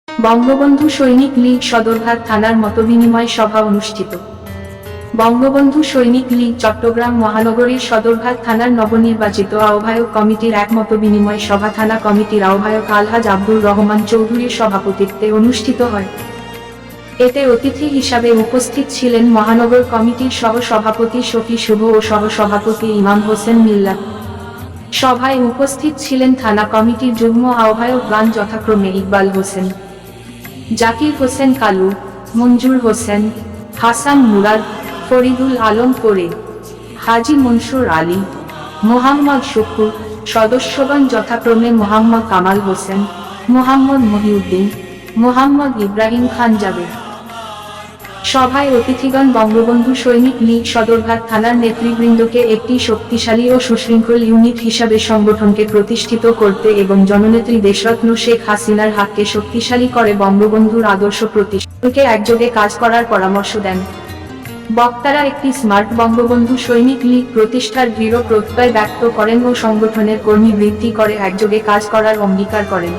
বঙ্গবন্ধু সৈনিক লীগ সদরঘাট থানার মতবিনিময় সভা অনুষ্ঠিত। বঙ্গবন্ধু সৈনিক লীগ চট্টগ্রাম মহানগরীর সদরঘাট থানার নবনির্বাচিত আহ্বায়ক কমিটির এক মতবিনিময় সভা থানা কমিটির আহ্বায়ক আলহাজ আব্দুর রহমান চৌধুরীর সভাপতিত্বে অনুষ্ঠিত হয়। এতে অতিথি হিসাবে উপস্থিত ছিলেন মহানগর কমিটির সহ-সভাপতি শফি শুভ ও সহ-সভাপতি ইমাম হোসেন মিল্লাত। সভায় উপস্থিত ছিলেন থানা কমিটির যুগ্ম আহ্বায়কগণ যথাক্রমে ইকবাল হোসেন, জাকির হোসেন কালু, মঞ্জুর হোসেন, হাসান মুরাদ, ফরিদুল আলম ফরিদ, হাজী মনসুর আলী, মোহাম্মদ শুকুর। সদস্যগণ যথাক্রমে মোহাম্মদ কামাল হোসেন, মোহাম্মদ মহিউদ্দিন, মোহাম্মদ ইব্রাহিম খান জাবেদ। সভায় অতিথিগণ বঙ্গবন্ধু সৈনিক লীগ সদরঘাট থানার নেতৃবৃন্দকে একটি শক্তিশালী ও সুশৃঙ্খল ইউনিট হিসাবে সংগঠনকে প্রতিষ্ঠিত করতে এবং জননেত্রী দেশরত্ন শেখ হাসিনার হাতকে শক্তিশালী করে বঙ্গবন্ধুর আদর্শ প্রতিষ্ঠানকে একযোগে কাজ করার পরামর্শ দেন। বক্তারা একটি স্মার্ট বঙ্গবন্ধু সৈনিক লীগ প্রতিষ্ঠার দৃঢ় প্রত্যয় ব্যক্ত করেন ও সংগঠনের কর্মী বৃদ্ধি করে একযোগে কাজ করার অঙ্গীকার করেন।